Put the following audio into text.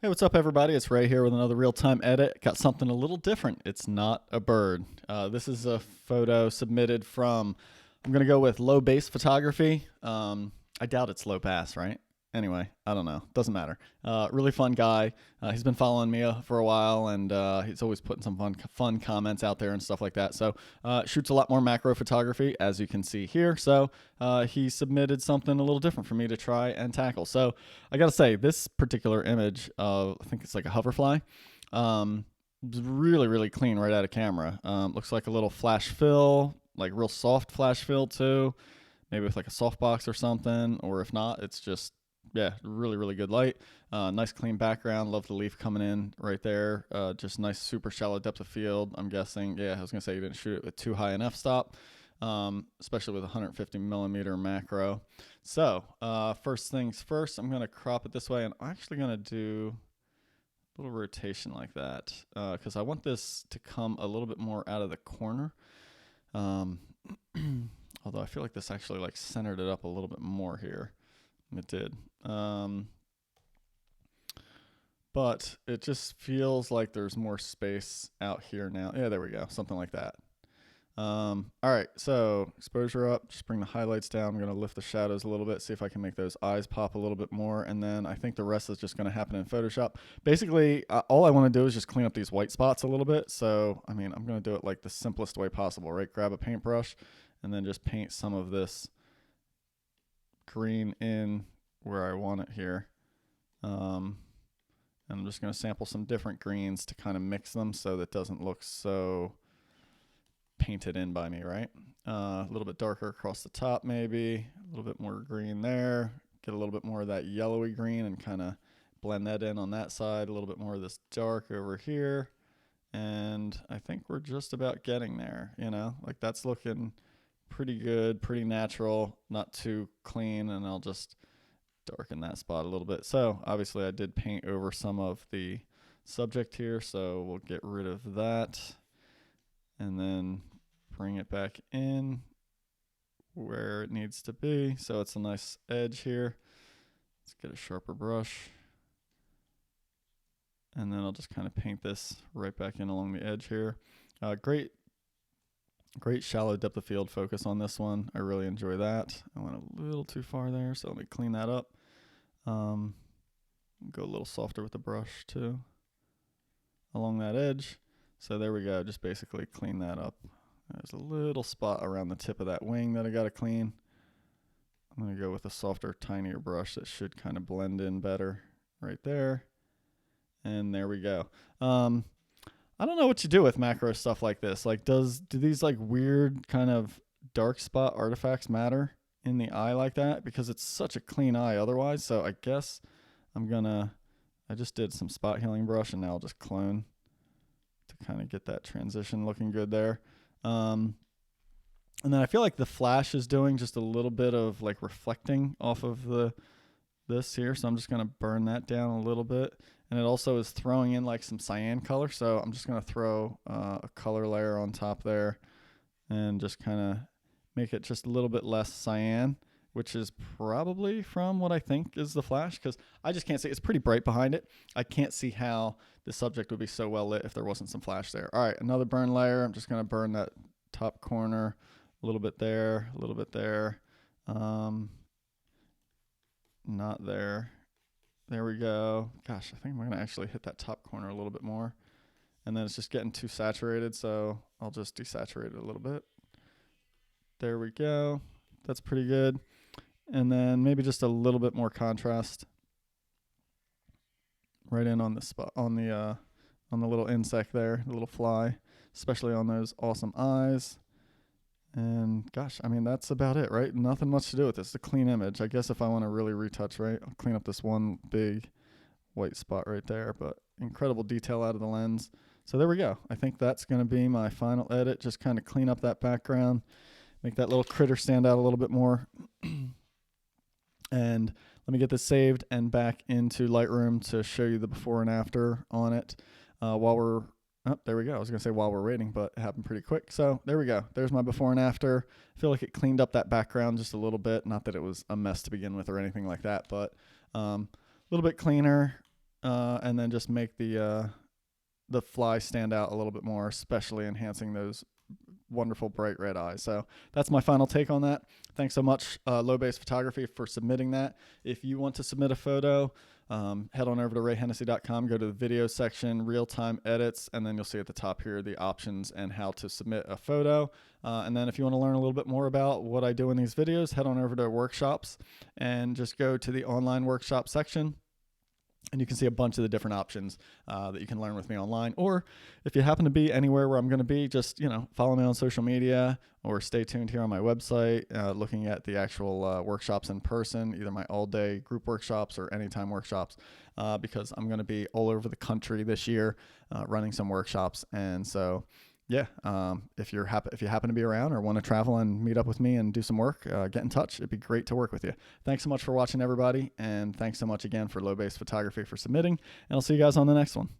Hey, what's up, everybody? It's Ray here with another real-time edit. Got something a little different. It's not a bird. This is a photo submitted from, I'm going to go with low bass photography. I doubt it's low bass, right? Anyway, I don't know. Doesn't matter. Really fun guy. He's been following me for a while, and he's always putting some fun comments out there and stuff like that. So shoots a lot more macro photography, as you can see here. So he submitted something a little different for me to try and tackle. So I got to say, this particular image of, I think it's like a hoverfly, really, really clean right out of camera. Looks like a little flash fill, like real soft flash fill too. Maybe with like a softbox or something, or if not, it's just, yeah, really, really good light. Nice clean background. Love the leaf coming in right there. Just nice, super shallow depth of field. I'm guessing, yeah, I was going to say you didn't shoot it with too high an f-stop, especially with 150 millimeter macro. So first things first, I'm going to crop it this way, and I'm actually going to do a little rotation like that because I want this to come a little bit more out of the corner. Although I feel like this actually like centered it up a little bit more here. It did. But it just feels like there's more space out here now. Yeah, there we go. Something like that. All right, so exposure up, just bring the highlights down. I'm going to lift the shadows a little bit, see if I can make those eyes pop a little bit more. And then I think the rest is just going to happen in Photoshop. Basically, all I want to do is just clean up these white spots a little bit. So, I mean, I'm going to do it like the simplest way possible, right? Grab a paintbrush and then just paint some of this green in where I want it here. And I'm just going to sample some different greens to kind of mix them so that it doesn't look so painted in by me, right? A little bit darker across the top, maybe a little bit more green there. Get a little bit more of that yellowy green and kind of blend that in on that side. A little bit more of this dark over here. And I think we're just about getting there, you know, like that's looking pretty good, pretty natural, not too clean. And I'll just darken that spot a little bit. So obviously I did paint over some of the subject here, so we'll get rid of that and then bring it back in where it needs to be. So it's a nice edge here. Let's get a sharper brush. And then I'll just kind of paint this right back in along the edge here. Great shallow depth of field focus on this one. I really enjoy that. I went a little too far there, so let me clean that up. Go a little softer with the brush too along that edge. So there we go, just basically clean that up. There's a little spot around the tip of that wing that I got to clean. I'm going to go with a softer, tinier brush that should kind of blend in better right there. And there we go. I don't know what you do with macro stuff like this. Like, do these like weird kind of dark spot artifacts matter in the eye like that? Because it's such a clean eye otherwise. So I guess I just did some spot healing brush and now I'll just clone to kind of get that transition looking good there. And then I feel like the flash is doing just a little bit of like reflecting off of this here. So I'm just going to burn that down a little bit. And it also is throwing in like some cyan color. So I'm just going to throw a color layer on top there and just kind of make it just a little bit less cyan, which is probably from what I think is the flash, because I just can't see. It's pretty bright behind it. I can't see how the subject would be so well lit if there wasn't some flash there. All right, another burn layer. I'm just going to burn that top corner a little bit there, a little bit there. Not there. There we go. Gosh, I think I'm going to actually hit that top corner a little bit more. And then it's just getting too saturated, so I'll just desaturate it a little bit. There we go. That's pretty good. And then maybe just a little bit more contrast right in on the spot, on the little insect there, the little fly, especially on those awesome eyes. And gosh, I mean, that's about it, right? Nothing much to do with this. It's a clean image. I guess if I want to really retouch, right, I'll clean up this one big white spot right there, but incredible detail out of the lens. So there we go. I think that's going to be my final edit. Just kind of clean up that background, make that little critter stand out a little bit more. And let me get this saved and back into Lightroom to show you the before and after on it while we're there we go. I was going to say while we're waiting, but it happened pretty quick. So there we go. There's my before and after. I feel like it cleaned up that background just a little bit. Not that it was a mess to begin with or anything like that, but a little bit cleaner. and then just make the fly stand out a little bit more, especially enhancing those wonderful bright red eyes. So that's my final take on that. Thanks so much, Low Bass Photography, for submitting that. If you want to submit a photo, head on over to rayhennessy.com, go to the video section, real-time edits, and then you'll see at the top here the options and how to submit a photo. And then if you want to learn a little bit more about what I do in these videos, head on over to workshops and just go to the online workshop section. And you can see a bunch of the different options that you can learn with me online. Or if you happen to be anywhere where I'm going to be, just, follow me on social media or stay tuned here on my website, looking at the actual workshops in person, either my all-day group workshops or anytime workshops, because I'm going to be all over the country this year running some workshops. And so, yeah, if you happen to be around or want to travel and meet up with me and do some work, get in touch. It'd be great to work with you. Thanks so much for watching, everybody, and thanks so much again for Low Bass Photography for submitting, and I'll see you guys on the next one.